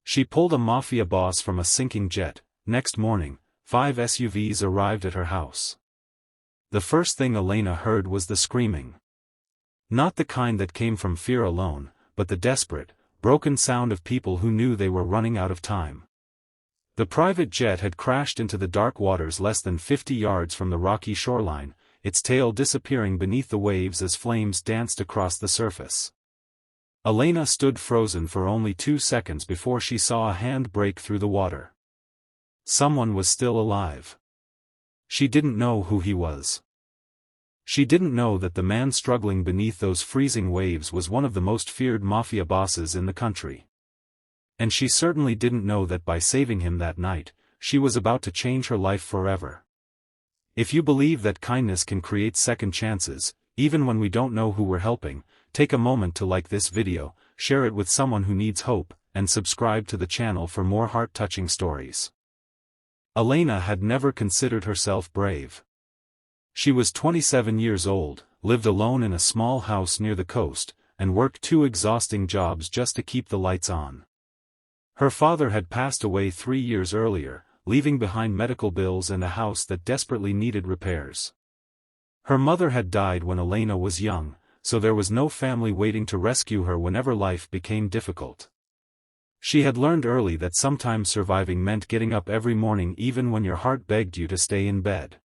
She pulled a Mafia Boss from a sinking jet. Next morning, 5 SUVs arrived at her house. The first thing Elena heard was the screaming. Not the kind that came from fear alone, but the desperate, broken sound of people who knew they were running out of time. The private jet had crashed into the dark waters less than 50 yards from the rocky shoreline, its tail disappearing beneath the waves as flames danced across the surface. Elena stood frozen for only 2 seconds before she saw a hand break through the water. Someone was still alive. She didn't know who he was. She didn't know that the man struggling beneath those freezing waves was one of the most feared mafia bosses in the country. And she certainly didn't know that by saving him that night, she was about to change her life forever. If you believe that kindness can create second chances, even when we don't know who we're helping, take a moment to like this video, share it with someone who needs hope, and subscribe to the channel for more heart-touching stories. Elena had never considered herself brave. She was 27 years old, lived alone in a small house near the coast, and worked 2 exhausting jobs just to keep the lights on. Her father had passed away 3 years earlier, leaving behind medical bills and a house that desperately needed repairs. Her mother had died when Elena was young, so there was no family waiting to rescue her whenever life became difficult. She had learned early that sometimes surviving meant getting up every morning even when your heart begged you to stay in bed.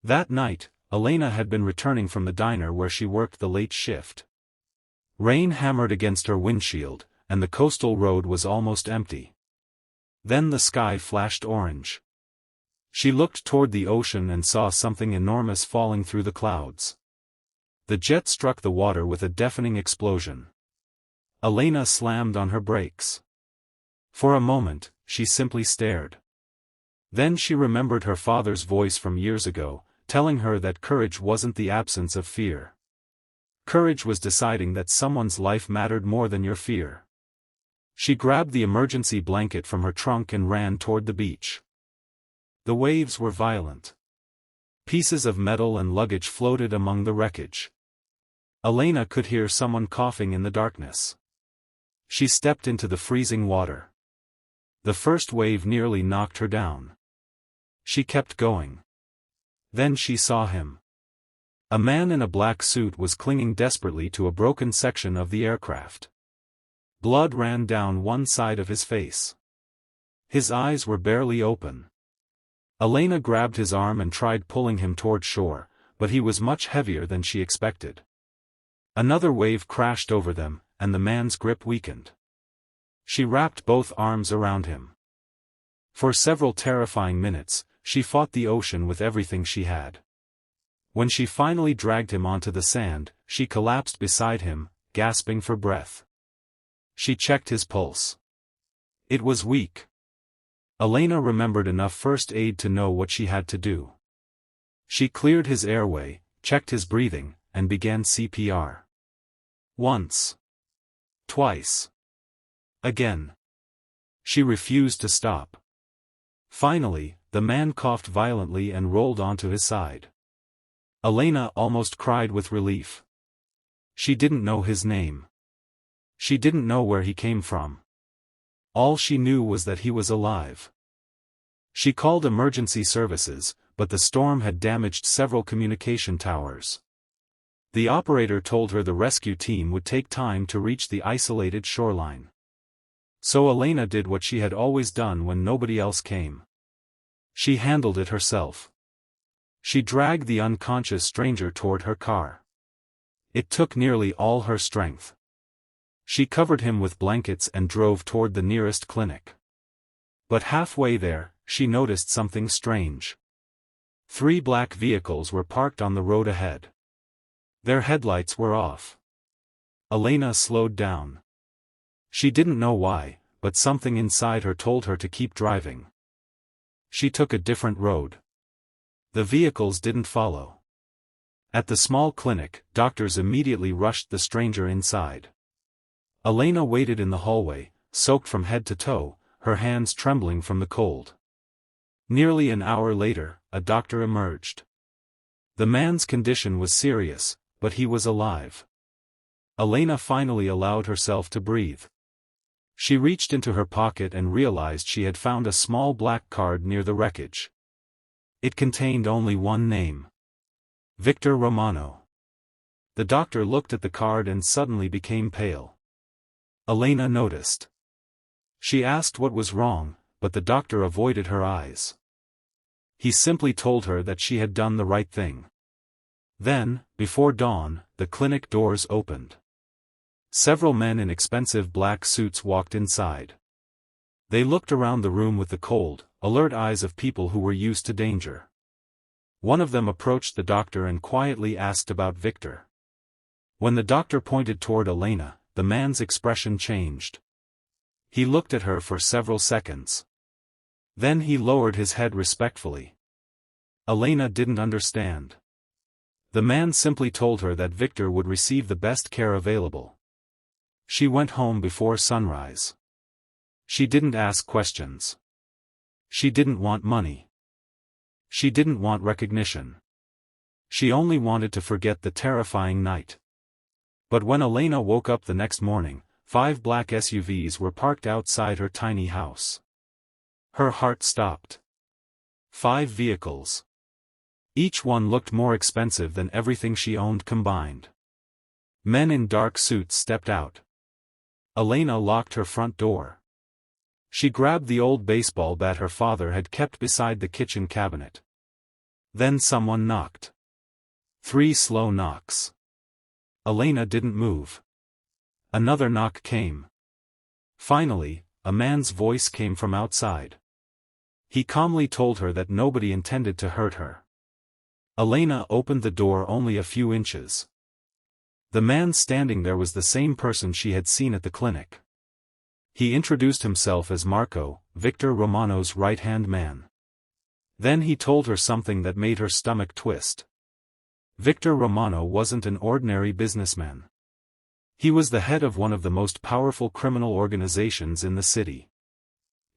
That night, Elena had been returning from the diner where she worked the late shift. Rain hammered against her windshield, and the coastal road was almost empty. Then the sky flashed orange. She looked toward the ocean and saw something enormous falling through the clouds. The jet struck the water with a deafening explosion. Elena slammed on her brakes. For a moment, she simply stared. Then she remembered her father's voice from years ago, telling her that courage wasn't the absence of fear. Courage was deciding that someone's life mattered more than your fear. She grabbed the emergency blanket from her trunk and ran toward the beach. The waves were violent. Pieces of metal and luggage floated among the wreckage. Elena could hear someone coughing in the darkness. She stepped into the freezing water. The first wave nearly knocked her down. She kept going. Then she saw him. A man in a black suit was clinging desperately to a broken section of the aircraft. Blood ran down one side of his face. His eyes were barely open. Elena grabbed his arm and tried pulling him toward shore, but he was much heavier than she expected. Another wave crashed over them, and the man's grip weakened. She wrapped both arms around him. For several terrifying minutes, she fought the ocean with everything she had. When she finally dragged him onto the sand, she collapsed beside him, gasping for breath. She checked his pulse. It was weak. Elena remembered enough first aid to know what she had to do. She cleared his airway, checked his breathing, and began CPR. Once. Twice. Again. She refused to stop. Finally, the man coughed violently and rolled onto his side. Elena almost cried with relief. She didn't know his name. She didn't know where he came from. All she knew was that he was alive. She called emergency services, but the storm had damaged several communication towers. The operator told her the rescue team would take time to reach the isolated shoreline. So Elena did what she had always done when nobody else came. She handled it herself. She dragged the unconscious stranger toward her car. It took nearly all her strength. She covered him with blankets and drove toward the nearest clinic. But halfway there, she noticed something strange. 3 black vehicles were parked on the road ahead. Their headlights were off. Elena slowed down. She didn't know why, but something inside her told her to keep driving. She took a different road. The vehicles didn't follow. At the small clinic, doctors immediately rushed the stranger inside. Elena waited in the hallway, soaked from head to toe, her hands trembling from the cold. Nearly an hour later, a doctor emerged. The man's condition was serious, but he was alive. Elena finally allowed herself to breathe. She reached into her pocket and realized she had found a small black card near the wreckage. It contained only one name. Victor Romano. The doctor looked at the card and suddenly became pale. Elena noticed. She asked what was wrong, but the doctor avoided her eyes. He simply told her that she had done the right thing. Then, before dawn, the clinic doors opened. Several men in expensive black suits walked inside. They looked around the room with the cold, alert eyes of people who were used to danger. One of them approached the doctor and quietly asked about Victor. When the doctor pointed toward Elena, the man's expression changed. He looked at her for several seconds. Then he lowered his head respectfully. Elena didn't understand. The man simply told her that Victor would receive the best care available. She went home before sunrise. She didn't ask questions. She didn't want money. She didn't want recognition. She only wanted to forget the terrifying night. But when Elena woke up the next morning, 5 black SUVs were parked outside her tiny house. Her heart stopped. 5 vehicles. Each one looked more expensive than everything she owned combined. Men in dark suits stepped out. Elena locked her front door. She grabbed the old baseball bat her father had kept beside the kitchen cabinet. Then someone knocked. 3 slow knocks. Elena didn't move. Another knock came. Finally, a man's voice came from outside. He calmly told her that nobody intended to hurt her. Elena opened the door only a few inches. The man standing there was the same person she had seen at the clinic. He introduced himself as Marco, Victor Romano's right-hand man. Then he told her something that made her stomach twist. Victor Romano wasn't an ordinary businessman. He was the head of one of the most powerful criminal organizations in the city.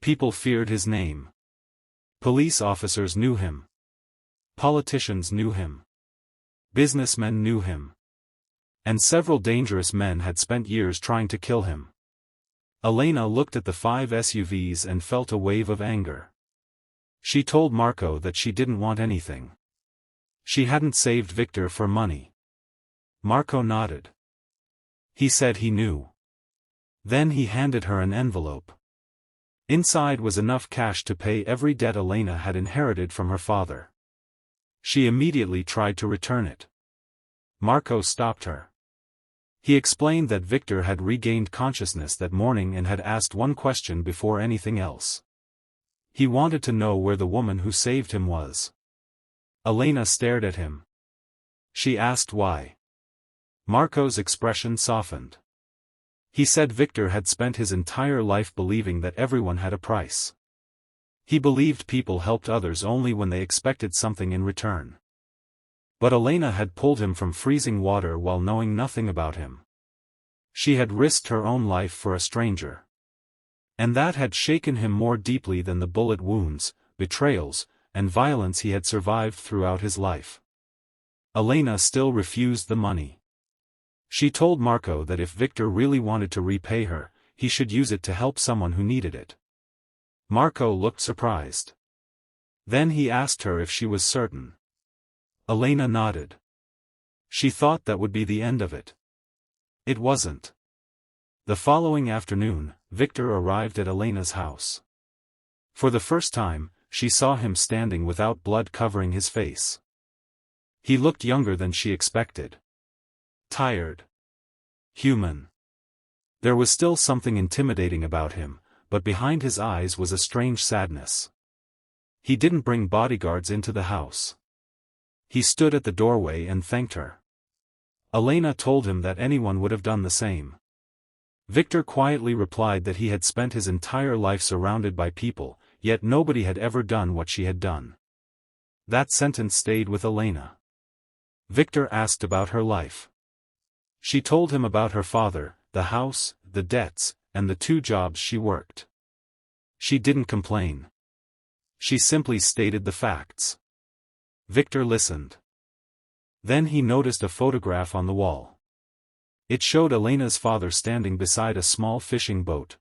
People feared his name. Police officers knew him. Politicians knew him. Businessmen knew him. And several dangerous men had spent years trying to kill him. Elena looked at the 5 SUVs and felt a wave of anger. She told Marco that she didn't want anything. She hadn't saved Victor for money. Marco nodded. He said he knew. Then he handed her an envelope. Inside was enough cash to pay every debt Elena had inherited from her father. She immediately tried to return it. Marco stopped her. He explained that Victor had regained consciousness that morning and had asked one question before anything else. He wanted to know where the woman who saved him was. Elena stared at him. She asked why. Marco's expression softened. He said Victor had spent his entire life believing that everyone had a price. He believed people helped others only when they expected something in return. But Elena had pulled him from freezing water while knowing nothing about him. She had risked her own life for a stranger. And that had shaken him more deeply than the bullet wounds, betrayals, and violence he had survived throughout his life. Elena still refused the money. She told Marco that if Victor really wanted to repay her, he should use it to help someone who needed it. Marco looked surprised. Then he asked her if she was certain. Elena nodded. She thought that would be the end of it. It wasn't. The following afternoon, Victor arrived at Elena's house. For the first time, she saw him standing without blood covering his face. He looked younger than she expected. Tired. Human. There was still something intimidating about him, but behind his eyes was a strange sadness. He didn't bring bodyguards into the house. He stood at the doorway and thanked her. Elena told him that anyone would have done the same. Victor quietly replied that he had spent his entire life surrounded by people, yet nobody had ever done what she had done. That sentence stayed with Elena. Victor asked about her life. She told him about her father, the house, the debts, and the 2 jobs she worked. She didn't complain. She simply stated the facts. Victor listened. Then he noticed a photograph on the wall. It showed Elena's father standing beside a small fishing boat.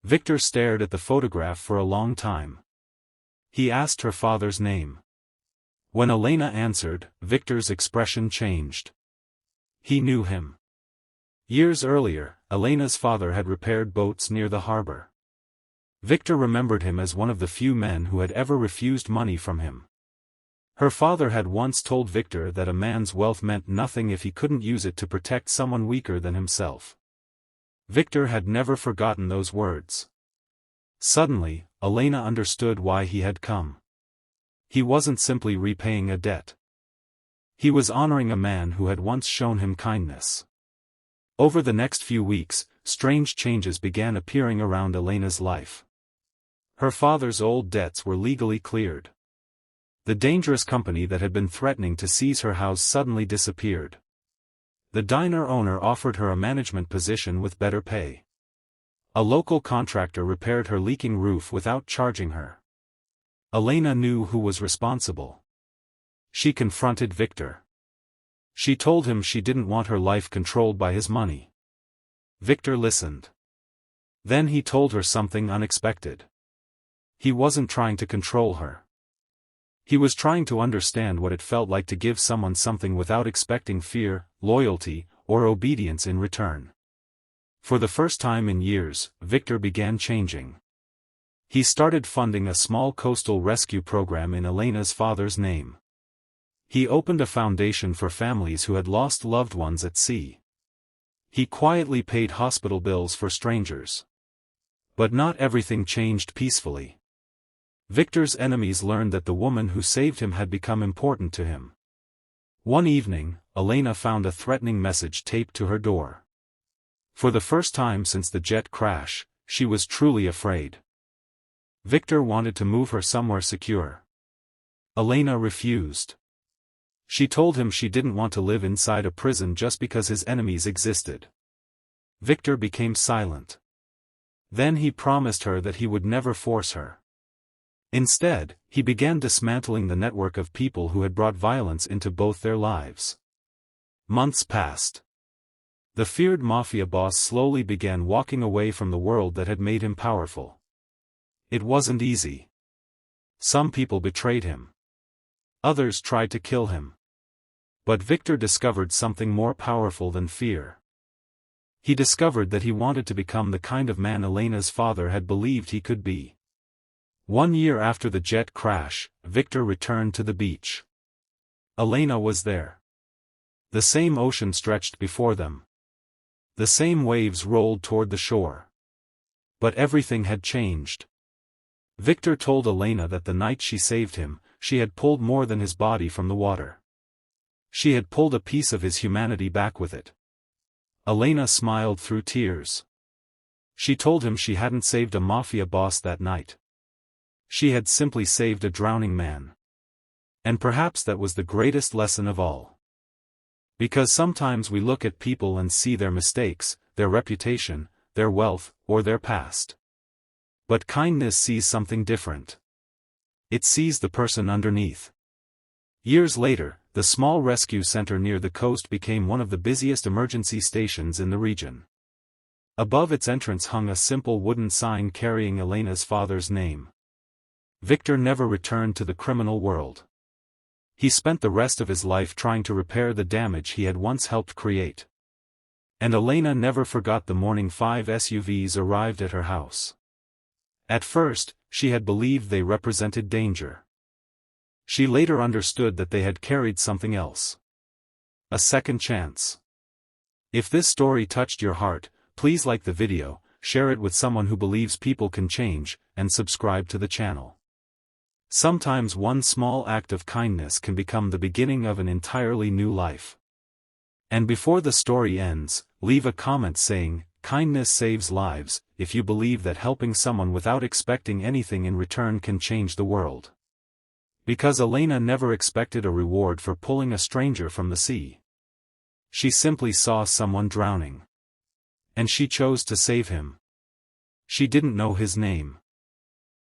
Victor stared at the photograph for a long time. He asked her father's name. When Elena answered, Victor's expression changed. He knew him. Years earlier, Elena's father had repaired boats near the harbor. Victor remembered him as one of the few men who had ever refused money from him. Her father had once told Victor that a man's wealth meant nothing if he couldn't use it to protect someone weaker than himself. Victor had never forgotten those words. Suddenly, Elena understood why he had come. He wasn't simply repaying a debt. He was honoring a man who had once shown him kindness. Over the next few weeks, strange changes began appearing around Elena's life. Her father's old debts were legally cleared. The dangerous company that had been threatening to seize her house suddenly disappeared. The diner owner offered her a management position with better pay. A local contractor repaired her leaking roof without charging her. Elena knew who was responsible. She confronted Victor. She told him she didn't want her life controlled by his money. Victor listened. Then he told her something unexpected. He wasn't trying to control her. He was trying to understand what it felt like to give someone something without expecting fear, loyalty, or obedience in return. For the first time in years, Victor began changing. He started funding a small coastal rescue program in Elena's father's name. He opened a foundation for families who had lost loved ones at sea. He quietly paid hospital bills for strangers. But not everything changed peacefully. Victor's enemies learned that the woman who saved him had become important to him. One evening, Elena found a threatening message taped to her door. For the first time since the jet crash, she was truly afraid. Victor wanted to move her somewhere secure. Elena refused. She told him she didn't want to live inside a prison just because his enemies existed. Victor became silent. Then he promised her that he would never force her. Instead, he began dismantling the network of people who had brought violence into both their lives. Months passed. The feared Mafia boss slowly began walking away from the world that had made him powerful. It wasn't easy. Some people betrayed him. Others tried to kill him. But Victor discovered something more powerful than fear. He discovered that he wanted to become the kind of man Elena's father had believed he could be. 1 year after the jet crash, Victor returned to the beach. Elena was there. The same ocean stretched before them. The same waves rolled toward the shore. But everything had changed. Victor told Elena that the night she saved him, she had pulled more than his body from the water. She had pulled a piece of his humanity back with it. Elena smiled through tears. She told him she hadn't saved a mafia boss that night. She had simply saved a drowning man. And perhaps that was the greatest lesson of all. Because sometimes we look at people and see their mistakes, their reputation, their wealth, or their past. But kindness sees something different. It sees the person underneath. Years later, the small rescue center near the coast became one of the busiest emergency stations in the region. Above its entrance hung a simple wooden sign carrying Elena's father's name. Victor never returned to the criminal world. He spent the rest of his life trying to repair the damage he had once helped create. And Elena never forgot the morning 5 SUVs arrived at her house. At first, she had believed they represented danger. She later understood that they had carried something else. A second chance. If this story touched your heart, please like the video, share it with someone who believes people can change, and subscribe to the channel. Sometimes one small act of kindness can become the beginning of an entirely new life. And before the story ends, leave a comment saying, "Kindness saves lives," if you believe that helping someone without expecting anything in return can change the world. Because Elena never expected a reward for pulling a stranger from the sea. She simply saw someone drowning. And she chose to save him. She didn't know his name.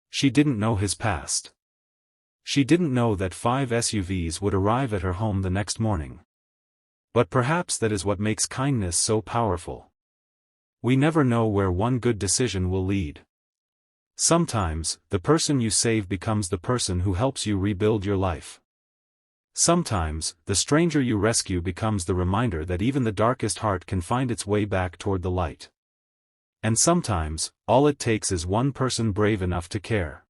She didn't know his past. She didn't know that 5 SUVs would arrive at her home the next morning. But perhaps that is what makes kindness so powerful. We never know where one good decision will lead. Sometimes, the person you save becomes the person who helps you rebuild your life. Sometimes, the stranger you rescue becomes the reminder that even the darkest heart can find its way back toward the light. And sometimes, all it takes is one person brave enough to care.